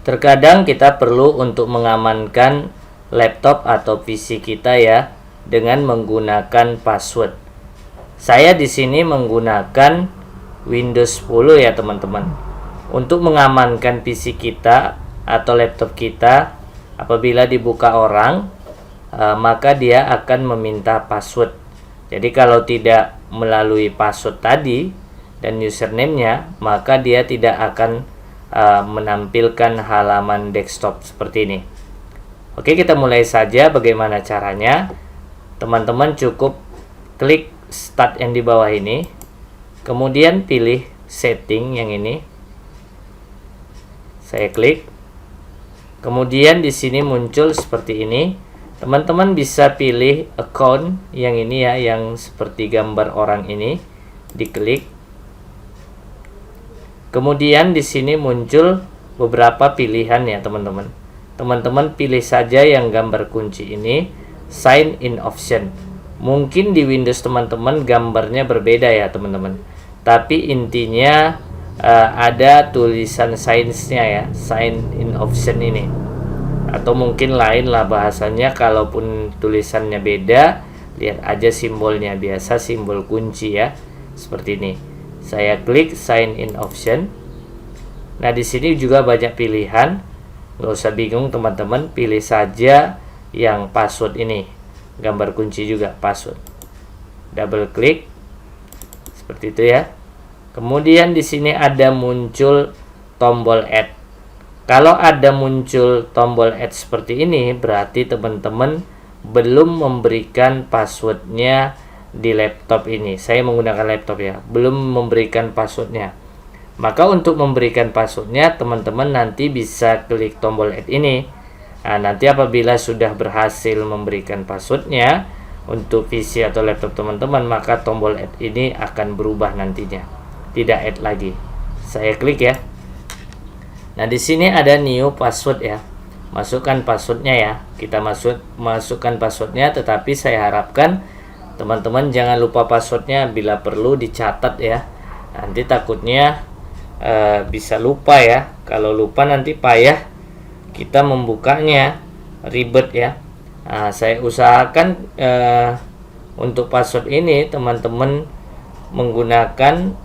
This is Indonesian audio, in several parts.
Terkadang kita perlu untuk mengamankan laptop atau PC kita ya dengan menggunakan password. Saya di sini menggunakan Windows 10 ya teman-teman. Untuk mengamankan PC kita atau laptop kita apabila dibuka orang, maka dia akan meminta password. Jadi kalau tidak melalui password tadi dan username-nya, maka dia tidak akan menampilkan halaman desktop seperti ini. Oke, kita mulai saja bagaimana caranya. Teman-teman cukup klik start yang di bawah ini, kemudian pilih setting yang ini. Saya klik. Kemudian di sini muncul seperti ini. Teman-teman bisa pilih account yang ini ya, yang seperti gambar orang ini, diklik. Kemudian di sini muncul beberapa pilihan ya teman-teman. Teman-teman pilih saja yang gambar kunci ini, sign in option. Mungkin di Windows teman-teman gambarnya berbeda ya teman-teman. Tapi intinya ada tulisan sign-nya ya, sign in option ini. Atau mungkin lain lah bahasanya, kalaupun tulisannya beda, lihat aja simbolnya, biasa simbol kunci ya, seperti ini. Saya klik sign in option. Nah, di sini juga banyak pilihan. Nggak usah bingung teman-teman, pilih saja yang password ini. Gambar kunci juga password. Double klik. Seperti itu ya. Kemudian di sini ada muncul tombol add. Kalau ada muncul tombol add seperti ini, berarti teman-teman belum memberikan passwordnya di laptop ini. Saya menggunakan laptop ya, belum memberikan passwordnya. Maka untuk memberikan passwordnya, teman-teman nanti bisa klik tombol add ini. Nah, nanti apabila sudah berhasil memberikan passwordnya untuk PC atau laptop teman-teman, maka tombol add ini akan berubah nantinya, tidak add lagi. Saya klik ya. Nah, di sini ada new password ya. Masukkan passwordnya ya. Kita masukkan passwordnya, tetapi saya harapkan teman-teman jangan lupa passwordnya, bila perlu dicatat ya. Nanti takutnya bisa lupa ya. Kalau lupa nanti payah kita membukanya, ribet ya. Nah, saya usahakan untuk password ini teman-teman menggunakan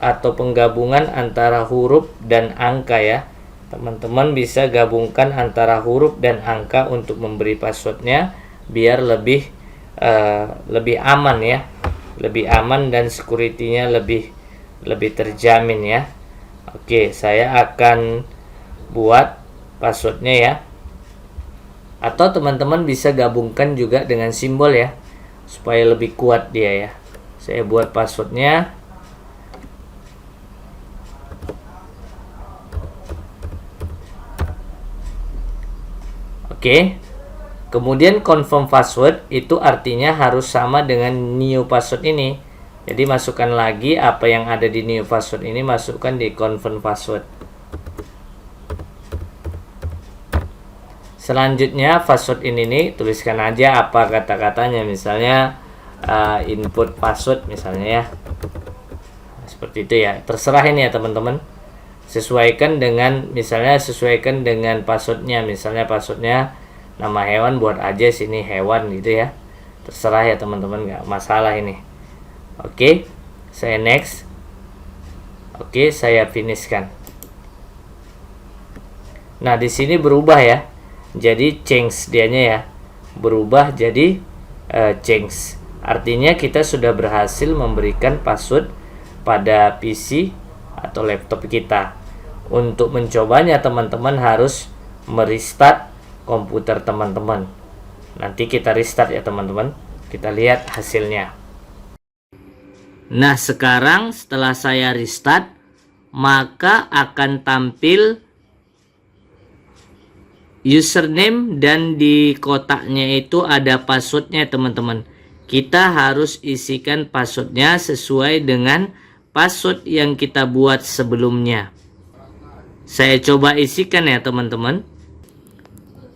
atau penggabungan antara huruf dan angka ya. Teman-teman bisa gabungkan antara huruf dan angka untuk memberi passwordnya, biar lebih aman ya, lebih aman dan security-nya lebih terjamin ya. Oke, saya akan buat passwordnya ya, atau teman-teman bisa gabungkan juga dengan simbol ya, supaya lebih kuat dia ya. Saya buat passwordnya. Oke. Kemudian confirm password itu artinya harus sama dengan new password ini. Jadi masukkan lagi apa yang ada di new password ini, masukkan di confirm password. Selanjutnya password ini nih, tuliskan aja apa kata-katanya, misalnya input password misalnya ya. Seperti itu ya. Terserah ini ya teman-teman. Sesuaikan dengan passwordnya. Misalnya passwordnya nama hewan, buat aja sini hewan gitu ya. Terserah ya teman-teman, nggak masalah ini. Oke, saya next. Oke, saya finishkan. Nah, di sini berubah ya. Jadi change dianya ya. Berubah jadi change. Artinya kita sudah berhasil memberikan password pada PC atau laptop kita. Untuk mencobanya teman-teman harus merestart komputer teman-teman. Nanti kita restart ya teman-teman. Kita lihat hasilnya. Nah, sekarang setelah saya restart, maka akan tampil username dan di kotaknya itu ada passwordnya teman-teman. Kita harus isikan passwordnya sesuai dengan password yang kita buat sebelumnya. Saya coba isikan ya teman-teman.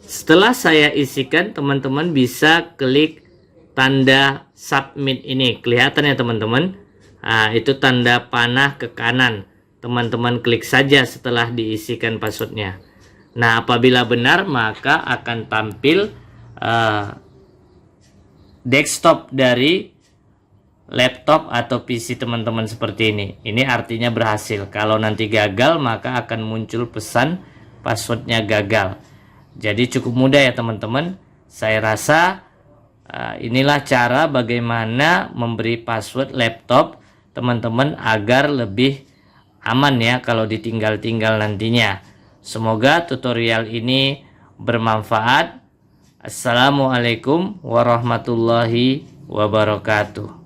Setelah saya isikan, teman-teman bisa klik tanda submit ini. Kelihatan ya teman-teman. Nah, itu tanda panah ke kanan. Teman-teman klik saja setelah diisikan passwordnya. Nah, apabila benar maka akan tampil desktop dari laptop atau PC teman-teman seperti ini. Ini artinya berhasil. Kalau nanti gagal maka akan muncul pesan passwordnya gagal. Jadi cukup mudah ya teman-teman. Saya rasa inilah cara bagaimana memberi password laptop teman-teman agar lebih aman ya kalau ditinggal-tinggal nantinya. Semoga tutorial ini bermanfaat. Assalamualaikum warahmatullahi wabarakatuh.